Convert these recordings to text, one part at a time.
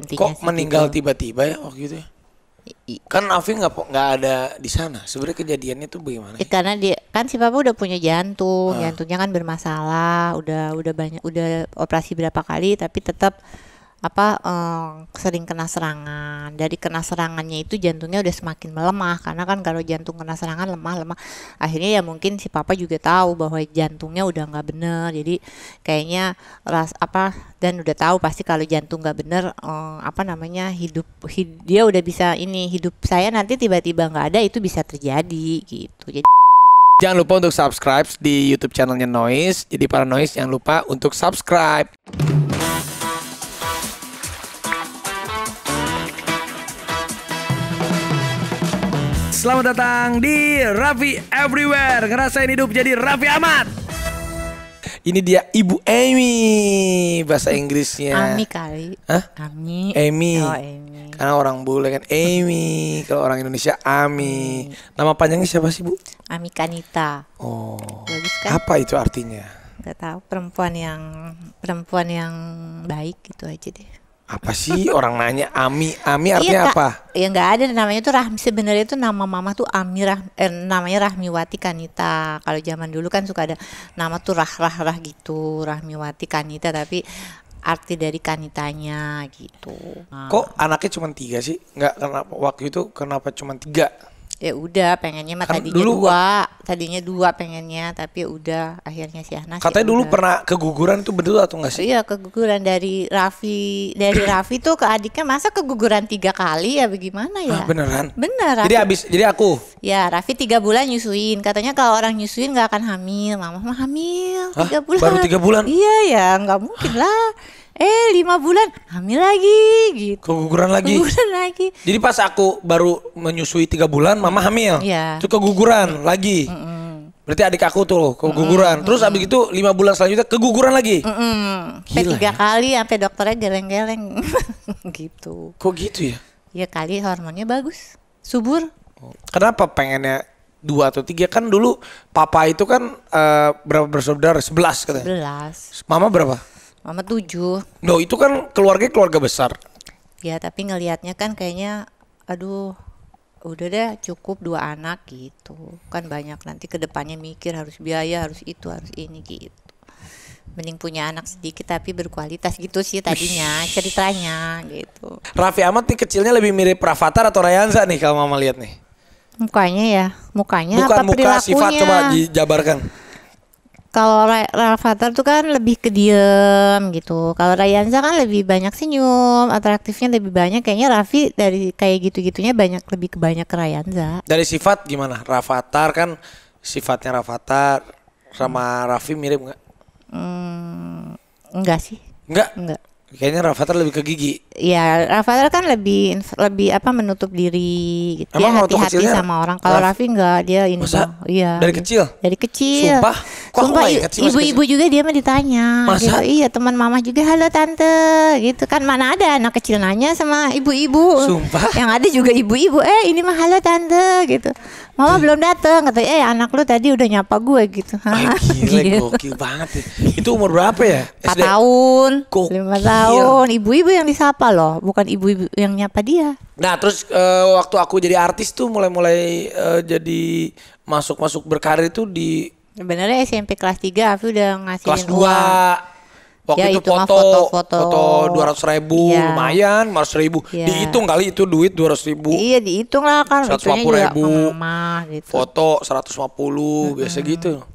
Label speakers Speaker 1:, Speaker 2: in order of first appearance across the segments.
Speaker 1: Intinya
Speaker 2: Kok meninggal
Speaker 1: gitu.
Speaker 2: tiba-tiba ya waktu itu ya? Kan Afi nggak ada di sana. Sebenarnya kejadiannya tuh bagaimana ya?
Speaker 1: Karena dia kan si papa udah punya jantung,
Speaker 2: Ah.
Speaker 1: jantungnya kan bermasalah, udah banyak, udah operasi berapa kali, tapi tetap sering kena serangan. Dari kena serangannya itu jantungnya udah semakin melemah, karena kan kalau jantung kena serangan lemah. Akhirnya ya mungkin si papa juga tahu bahwa jantungnya udah nggak bener, jadi kayaknya dan udah tahu pasti kalau jantung nggak bener, dia udah bisa ini, hidup saya nanti tiba-tiba nggak ada, itu bisa terjadi gitu. Jadi
Speaker 2: Jangan lupa untuk subscribe di YouTube channelnya Noise. Jadi para Noise jangan lupa untuk subscribe. Selamat datang di Raffi Everywhere. Ngerasain hidup jadi Raffi Ahmad. Ini dia Ibu Amy, bahasa Inggrisnya.
Speaker 1: Ami kali.
Speaker 2: Hah?
Speaker 1: Ami.
Speaker 2: Amy.
Speaker 1: Oh, Amy.
Speaker 2: Karena orang bule kan Amy. Kalau orang Indonesia Ami. Nama panjangnya siapa sih, Bu?
Speaker 1: Ami Kanita.
Speaker 2: Oh.
Speaker 1: Bagus kan?
Speaker 2: Apa itu artinya?
Speaker 1: Gak tahu, perempuan yang baik gitu aja deh.
Speaker 2: Apa sih orang nanya Ami? Ami artinya
Speaker 1: Kak.
Speaker 2: apa?
Speaker 1: Ya nggak ada, namanya tuh Rahmi. Sebenarnya itu nama mama tuh namanya Rahmiwati Kanita. Kalau zaman dulu kan suka ada nama tuh rah gitu, Rahmiwati Kanita, tapi arti dari Kanitanya gitu. Nah,
Speaker 2: Kok anaknya cuma 3 sih? Nggak, kenapa waktu itu kenapa cuma 3?
Speaker 1: ya udah, pengennya mah
Speaker 2: Kan
Speaker 1: tadinya dua pengennya, tapi ya udah akhirnya si Ahnas.
Speaker 2: Katanya
Speaker 1: ya
Speaker 2: dulu
Speaker 1: udah.
Speaker 2: pernah keguguran itu betul atau enggak sih?
Speaker 1: Iya, keguguran dari Raffi tuh ke adiknya, masa keguguran 3 kali ya, bagaimana ya?
Speaker 2: Ah, beneran?
Speaker 1: Bener.
Speaker 2: Jadi aku.
Speaker 1: Ya, Raffi 3 bulan nyusuin. Katanya kalau orang nyusuin nggak akan hamil. Mama mah hamil 3 bulan.
Speaker 2: Baru 3 bulan?
Speaker 1: Iya ya, nggak mungkin lah. 5 bulan hamil lagi gitu.
Speaker 2: Keguguran lagi.
Speaker 1: Keguguran lagi.
Speaker 2: Jadi pas aku baru menyusui 3 bulan, mama hamil.
Speaker 1: Iya.
Speaker 2: Itu keguguran lagi. Berarti adik aku tuh keguguran. Terus abis itu 5 bulan selanjutnya keguguran lagi.
Speaker 1: Sampai 3
Speaker 2: ya?
Speaker 1: kali, sampai dokternya geleng-geleng. Gitu.
Speaker 2: Kok gitu ya?
Speaker 1: Ya kali hormonnya bagus, subur.
Speaker 2: Kenapa pengennya 2 atau 3? Kan dulu papa itu kan berapa bersaudara? 11 katanya.
Speaker 1: 11.
Speaker 2: Mama berapa?
Speaker 1: Mama 7.
Speaker 2: No, itu kan keluarga besar.
Speaker 1: Ya tapi ngelihatnya kan kayaknya aduh, udah deh cukup 2 anak gitu. Kan banyak nanti ke depannya mikir harus biaya, harus itu, harus ini gitu. Mending punya anak sedikit tapi berkualitas gitu sih tadinya ceritanya gitu.
Speaker 2: Raffi Ahmad nih kecilnya lebih mirip Rafathar atau Rayansa nih kalau mama lihat nih?
Speaker 1: Mukanya
Speaker 2: Bukan
Speaker 1: apa
Speaker 2: muka,
Speaker 1: perilakunya?
Speaker 2: sifat coba dijabarkan.
Speaker 1: Kalau Rafathar tuh kan lebih ke diem gitu. Kalau Rayansa kan lebih banyak senyum, atraktifnya lebih banyak. Kayaknya Raffi dari kayak gitu-gitunya lebih banyak ke Rayansa.
Speaker 2: Dari sifat gimana? Rafathar kan sifatnya Rafathar sama Raffi mirip nggak?
Speaker 1: Enggak sih.
Speaker 2: Enggak. Kayaknya Rafathar lebih ke gigi.
Speaker 1: Ya, Rafathar kan lebih menutup diri gitu. Dia
Speaker 2: Emang waktu
Speaker 1: hati-hati
Speaker 2: kecilnya
Speaker 1: sama orang. Kalau Raffi enggak, dia ini
Speaker 2: Masa?
Speaker 1: iya.
Speaker 2: Dari kecil?
Speaker 1: Dari kecil.
Speaker 2: Sumpah? Kok aku nggak ingat sih masih
Speaker 1: ibu-ibu juga dia mah ditanya.
Speaker 2: Masa?
Speaker 1: Gitu. Iya, teman mama juga, halo tante, gitu kan. Mana ada anak kecil nanya sama ibu-ibu.
Speaker 2: Sumpah?
Speaker 1: Yang ada juga ibu-ibu, ini mah halo tante, gitu. Mama belum datang, kata, anak lu tadi udah nyapa gue gitu.
Speaker 2: Gila,
Speaker 1: Gitu.
Speaker 2: gokil banget ya. Itu umur berapa ya?
Speaker 1: 4 tahun,
Speaker 2: Gokil.
Speaker 1: 5 tahun. Ibu-ibu yang disapa loh, bukan ibu-ibu yang nyapa dia.
Speaker 2: Nah terus waktu aku jadi artis tuh mulai jadi masuk berkarir tuh di
Speaker 1: Sebenarnya SMP kelas 3 aku udah ngasihin
Speaker 2: kelas 2.
Speaker 1: uang.
Speaker 2: Waktu
Speaker 1: Ya,
Speaker 2: itu
Speaker 1: itu mah
Speaker 2: foto
Speaker 1: foto.
Speaker 2: 200.000
Speaker 1: Iya.
Speaker 2: lumayan, 500.000
Speaker 1: Iya.
Speaker 2: dihitung kali itu duit 200.000.
Speaker 1: Iya, dihitung lah kan, itunya juga
Speaker 2: 150.000
Speaker 1: ke mama gitu.
Speaker 2: Foto 150 biasa gitu.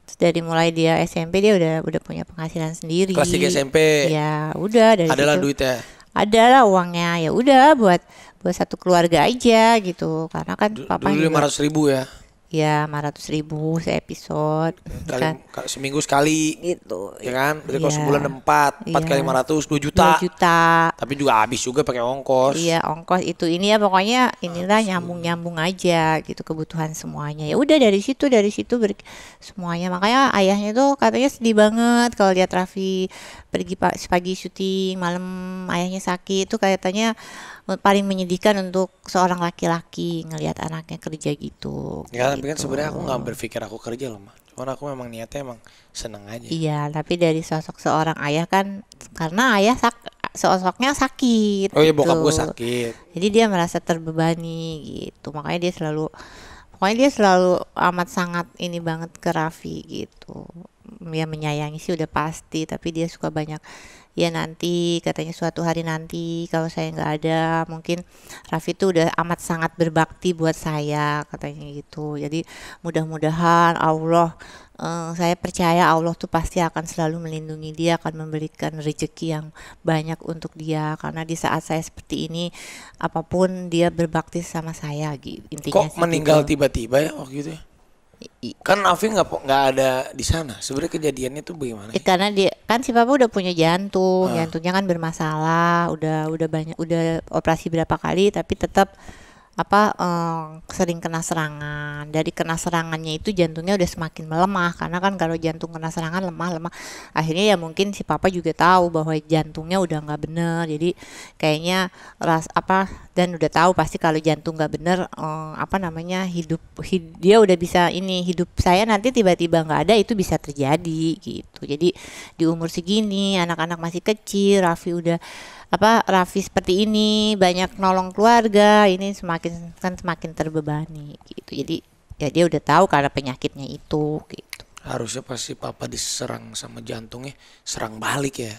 Speaker 1: Terus dari mulai dia SMP dia udah punya penghasilan sendiri.
Speaker 2: Kelas 3 SMP.
Speaker 1: Ya udah dari
Speaker 2: Adalah
Speaker 1: situ.
Speaker 2: duitnya.
Speaker 1: Adalah uangnya, ya udah buat satu keluarga aja gitu. Karena kan papa
Speaker 2: Dulu
Speaker 1: juga
Speaker 2: 500.000 ya.
Speaker 1: ya 500.000 seepisode kan.
Speaker 2: Seminggu sekali.
Speaker 1: Gitu.
Speaker 2: Ya kan? Berarti kalau
Speaker 1: Iya.
Speaker 2: sebulan 4
Speaker 1: Iya.
Speaker 2: kali 500 2 juta.
Speaker 1: 2 juta.
Speaker 2: Tapi juga habis juga pakai ongkos.
Speaker 1: Iya, ongkos itu ini ya, pokoknya inilah nyambung aja gitu kebutuhan semuanya. Ya udah dari situ semuanya. Makanya ayahnya tuh katanya sedih banget kalau lihat Raffi pergi pagi syuting, malam ayahnya sakit. Itu katanya paling menyedihkan untuk seorang laki-laki ngelihat anaknya kerja gitu.
Speaker 2: Ya tapi kan
Speaker 1: Gitu.
Speaker 2: sebenarnya aku nggak berpikir aku kerja loh mah. Cuman aku memang niatnya emang seneng aja.
Speaker 1: Iya, tapi dari sosok seorang ayah kan, karena sosoknya sakit.
Speaker 2: Oh iya,
Speaker 1: gitu.
Speaker 2: bokap gue sakit.
Speaker 1: Jadi dia merasa terbebani gitu. Makanya dia selalu amat sangat ini banget ke Raffi gitu. Ya menyayangi sih udah pasti, tapi dia suka banyak ya nanti katanya suatu hari nanti kalau saya nggak ada mungkin Raffi tuh udah amat sangat berbakti buat saya katanya gitu. Jadi mudah-mudahan saya percaya Allah tuh pasti akan selalu melindungi dia, akan memberikan rezeki yang banyak untuk dia karena di saat saya seperti ini apapun dia berbakti sama saya gitu. Intinya
Speaker 2: Kok meninggal
Speaker 1: gitu.
Speaker 2: tiba-tiba ya waktu itu ya? Kan Afi nggak ada di sana. Sebenarnya kejadiannya tuh bagaimana?
Speaker 1: Karena dia kan si papa udah punya jantungnya kan bermasalah, udah operasi berapa kali tapi tetap sering kena serangan. Dari kena serangannya itu jantungnya udah semakin melemah karena kan kalau jantung kena serangan lemah. Akhirnya ya mungkin si papa juga tahu bahwa jantungnya udah nggak bener. Jadi kayaknya dan udah tahu pasti kalau jantung nggak bener dia udah bisa hidup saya nanti tiba-tiba nggak ada itu bisa terjadi gitu. Jadi di umur segini anak-anak masih kecil, Raffi seperti ini banyak nolong keluarga ini semakin terbebani gitu. Jadi ya dia udah tahu karena penyakitnya itu gitu.
Speaker 2: Harusnya pasti papa diserang sama jantungnya serang balik ya.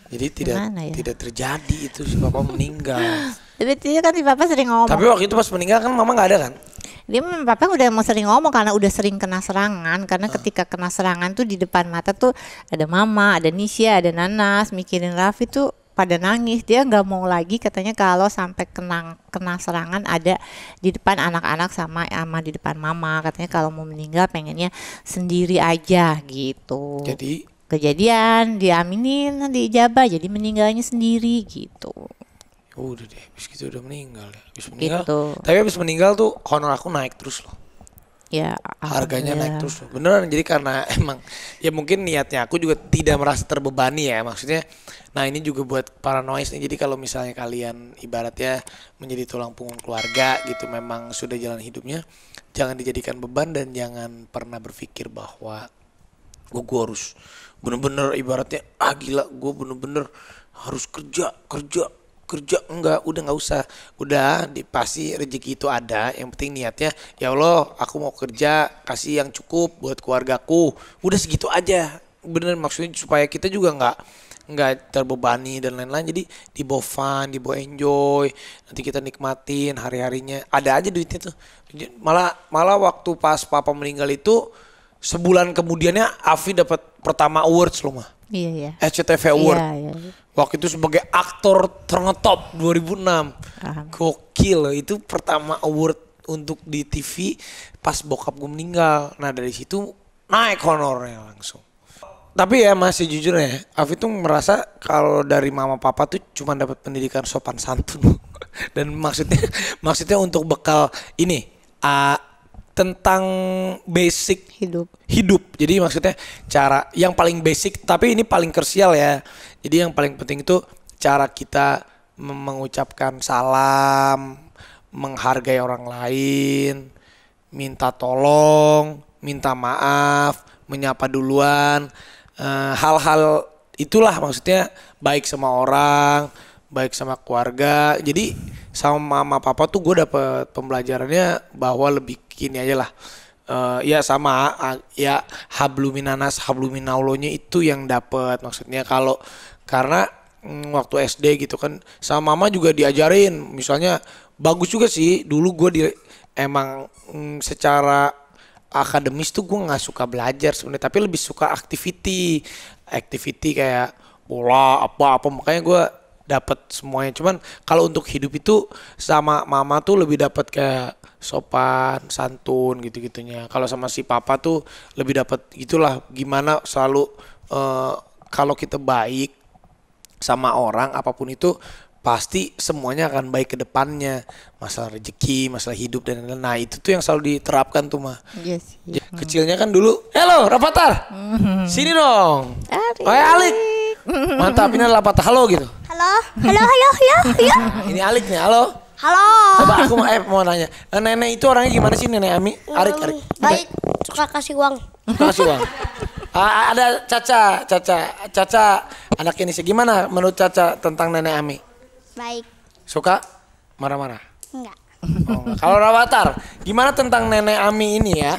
Speaker 2: Jadi tidak terjadi itu si papa meninggal.
Speaker 1: Tapi itu kan si papa sering ngomong.
Speaker 2: Tapi waktu itu pas meninggal kan mama nggak ada kan?
Speaker 1: Dia papa udah mau sering ngomong karena udah sering kena serangan. Karena ketika kena serangan tuh di depan mata tuh ada mama, ada Nisha, ada Nanas mikirin Raffi tuh pada nangis. Dia nggak mau lagi katanya kalau sampai kena serangan ada di depan anak-anak sama di depan mama. Katanya kalau mau meninggal pengennya sendiri aja gitu.
Speaker 2: Jadi
Speaker 1: kejadian diaminin diijabah jadi meninggalnya sendiri gitu.
Speaker 2: Udah deh, habis gitu udah meninggal ya. Habis meninggal.
Speaker 1: Gitu.
Speaker 2: Tapi habis meninggal tuh honor aku naik terus loh.
Speaker 1: Ya,
Speaker 2: harganya naik terus loh. Beneran, jadi karena emang ya mungkin niatnya aku juga tidak merasa terbebani ya. Maksudnya nah ini juga buat para noise nih. Jadi kalau misalnya kalian ibaratnya menjadi tulang punggung keluarga gitu, memang sudah jalan hidupnya, jangan dijadikan beban dan jangan pernah berpikir bahwa gue harus bener-bener ibaratnya gila gue bener-bener harus kerja enggak, udah nggak usah, udah pasti rezeki itu ada, yang penting niatnya ya Allah aku mau kerja kasih yang cukup buat keluargaku, udah segitu aja bener. Maksudnya supaya kita juga nggak terbebani dan lain-lain, jadi dibawa fun, dibawa enjoy, nanti kita nikmatin hari-harinya, ada aja duitnya tuh. Malah waktu pas papa meninggal itu sebulan kemudiannya Afi dapat pertama awards loh mah.
Speaker 1: Iya.
Speaker 2: SCTV Award.
Speaker 1: Iya.
Speaker 2: Waktu itu sebagai aktor terngetop 2006. Gokil, itu pertama award untuk di TV pas bokap gue meninggal. Nah dari situ naik honornya langsung. Tapi ya masih jujur ya, Afi tuh merasa kalau dari mama papa tuh cuma dapat pendidikan sopan santun. Dan maksudnya untuk bekal ini tentang basic hidup. Jadi maksudnya cara yang paling basic, tapi ini paling krusial ya. Jadi yang paling penting itu cara kita mengucapkan salam, menghargai orang lain, minta tolong, minta maaf, menyapa duluan. Hal-hal itulah maksudnya baik sama orang, baik sama keluarga. Jadi sama mama papa tuh gue dapet pembelajarannya bahwa lebih gini aja lah, ya sama ya habluminanas habluminaulonya itu yang dapet. Maksudnya karena waktu SD gitu kan sama mama juga diajarin, misalnya bagus juga sih dulu gue emang secara akademis tuh gue nggak suka belajar sebenarnya, tapi lebih suka activity kayak bola apa makanya gue dapat semuanya. Cuman kalau untuk hidup itu sama mama tuh lebih dapat kayak sopan santun gitu-gitunya. Kalau sama si papa tuh lebih dapat gitulah, gimana selalu kalau kita baik sama orang apapun itu pasti semuanya akan baik ke depannya. Masalah rezeki, masalah hidup dan lain-lain. Nah itu tuh yang selalu diterapkan tuh mah.
Speaker 1: Yes.
Speaker 2: Kecilnya kan dulu, halo Rafathar, sini dong. Alik. Mantap, ini Rafathar, halo gitu.
Speaker 3: Halo.
Speaker 2: Ini Alik nih, halo.
Speaker 3: Halo.
Speaker 2: Coba aku mau nanya, nenek itu orangnya gimana sih, nenek Ami? Arik.
Speaker 3: Baik, suka kasih uang.
Speaker 2: Kasih uang. Ada Caca anak ini sih. Gimana menurut Caca tentang Nenek Ami?
Speaker 3: Baik.
Speaker 2: Suka? Marah-marah?
Speaker 3: Enggak.
Speaker 2: Oh, kalau Rawatar, gimana tentang Nenek Ami ini ya?